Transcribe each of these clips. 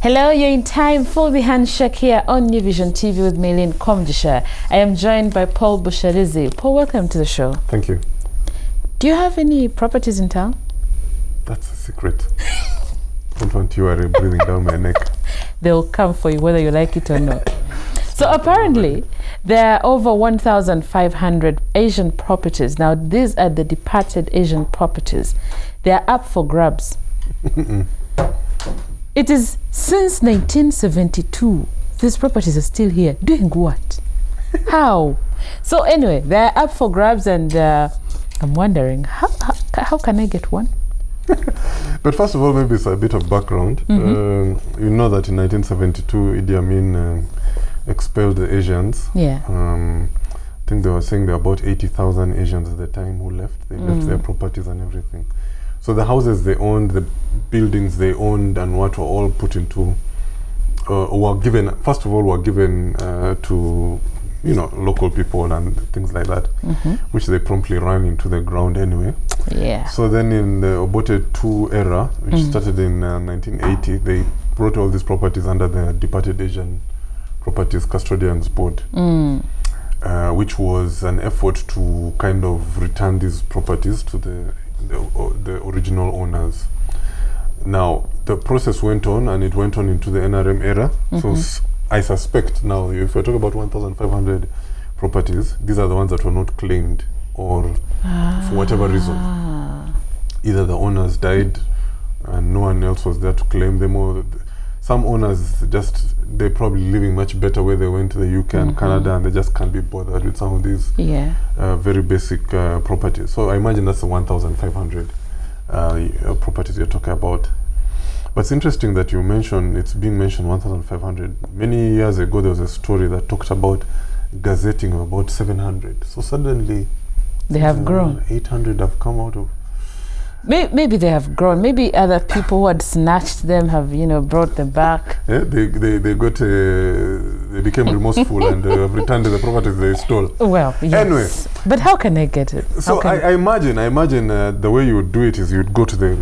Hello, you're in time for the Handshake here on New Vision TV with Maylene Komjisha. I am joined by Paul Busharizi. Paul, welcome to the show. Thank you. Do you have any properties in town? That's a secret. Don't want you breathing down my neck. They'll come for you whether you like it or not. So apparently, there are over 1,500 Asian properties. Now, these are the departed Asian properties. They are up for grabs. It is since 1972. These properties are still here. Doing what? How? So anyway, they're up for grabs, and I'm wondering, how can I get one? But first of all, maybe it's a bit of background. You know that in 1972, Idi Amin expelled the Asians. Yeah. I think they were saying there were about 80,000 Asians at the time who left. They left their properties and everything. So the houses they owned, the buildings they owned, and what were all put into, were given, first of all, were given to, local people and things like that, which they promptly ran into the ground anyway. Yeah. So then in the Obote II era, which started in 1980, they brought all these properties under the Departed Asian Properties Custodians Board, which was an effort to kind of return these properties to the original owners. Now the process went on, and it went on into the NRM era. So I suspect now, if we're talking about 1,500 properties, these are the ones that were not claimed, or for whatever reason, either the owners died and no one else was there to claim them, or some owners they're probably living much better where they went to the UK and Canada, and they just can't be bothered with some of these very basic properties. So I imagine that's the 1,500 properties you're talking about. But it's interesting that it's being mentioned 1,500. Many years ago, there was a story that talked about gazetting of about 700. So suddenly, they have grown. 800 have come out of. Maybe they have grown. Maybe other people who had snatched them have, brought them back. Yeah, they became remorseful and have returned the properties they stole. Well, yes. Anyway, but how can I get it? So I imagine the way you would do it is you'd go to the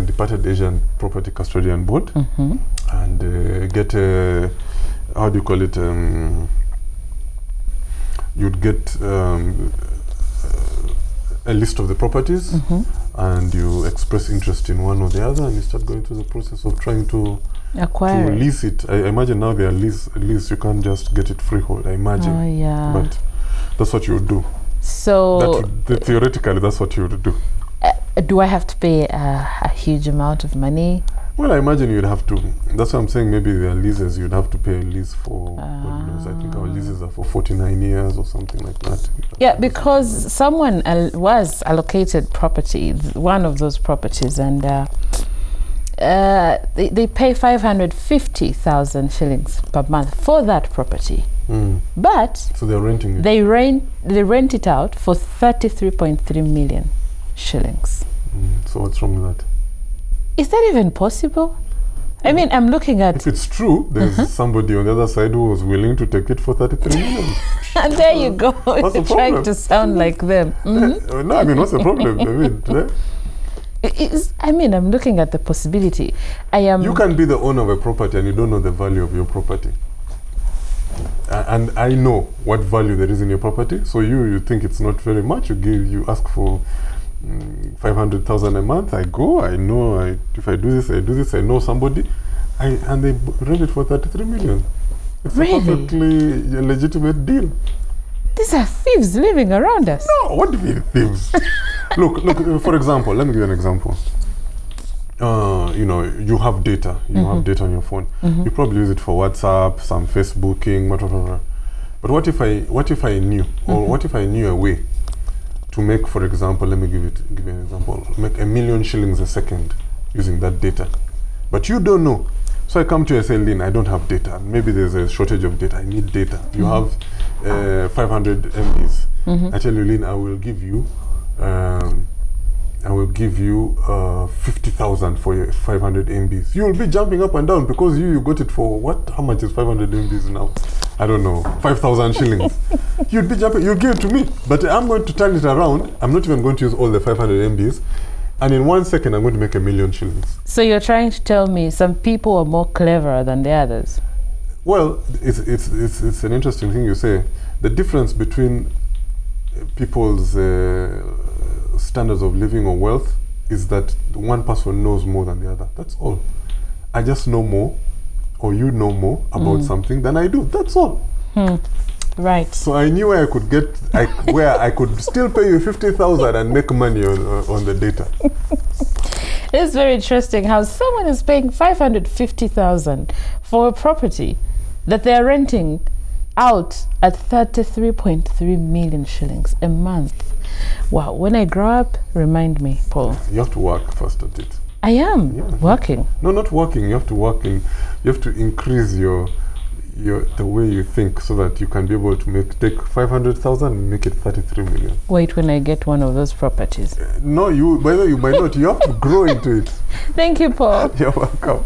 Departed Asian Property Custodian Board and get how do you call it? You'd get a list of the properties. And you express interest in one or the other, and you start going through the process of trying to acquire lease it. I imagine now they are lease. You can't just get it freehold, I imagine. Oh, yeah. But that's what you would do. So theoretically, that's what you would do. Do I have to pay a huge amount of money? Well, I imagine you'd have to. That's what I'm saying. Maybe there are leases. You'd have to pay a lease for, God knows, I think our leases are for 49 years or something like that. Yeah, because someone was allocated property, one of those properties, and they pay 550,000 shillings per month for that property. But so they're renting it. They rent it out for 33.3 million shillings. So what's wrong with that? Is that even possible? I mean, I'm looking at... If it's true, there's somebody on the other side who was willing to take it for 33 million. And there you go. What's the trying problem? to sound like them. No, I mean, what's the problem? I mean, I'm looking at the possibility. You can be the owner of a property and you don't know the value of your property. And I know what value there is in your property. So you think it's not very much. You ask for 500,000 a month. I know if I do this, I know somebody, and they rent it for 33 million. It's a perfectly legitimate deal. These are thieves living around us. No, what do you mean thieves? look. For example, let me give you an example. You have data. You have data on your phone. You probably use it for WhatsApp, some Facebooking, whatever. But what if I knew, or what if I knew a way to make, for example, let me give you an example, make 1 million shillings a second using that data. But you don't know. So I come to you and say, Lynn, I don't have data. Maybe there's a shortage of data. I need data. You have 500 MBs. I tell you, Lynn, I will give you 50,000 for your 500 MBs. You'll be jumping up and down because you got it for what? How much is 500 MBs now? I don't know, 5,000 shillings. You'd be jumping, you'll give it to me. But I'm going to turn it around. I'm not even going to use all the 500 MBs. And in 1 second, I'm going to make $1 million shillings. So you're trying to tell me some people are more clever than the others? Well, it's an interesting thing you say. The difference between people's standards of living or wealth is that one person knows more than the other. That's all. I just know more, or you know more about something than I do. That's all. Right. So I knew where I could get, where I could still pay you 50,000 and make money on the data. It's very interesting how someone is paying 550,000 for a property that they are renting out at 33.3 million shillings a month. Wow. When I grow up, remind me, Paul. You have to work first at it. I am working. No, not working. You have to work in. You have to increase the way you think so that you can be able to take 500,000 and make it 33 million. Wait, when I get one of those properties. No, whether you might not. You have to grow into it. Thank you, Paul. You're welcome.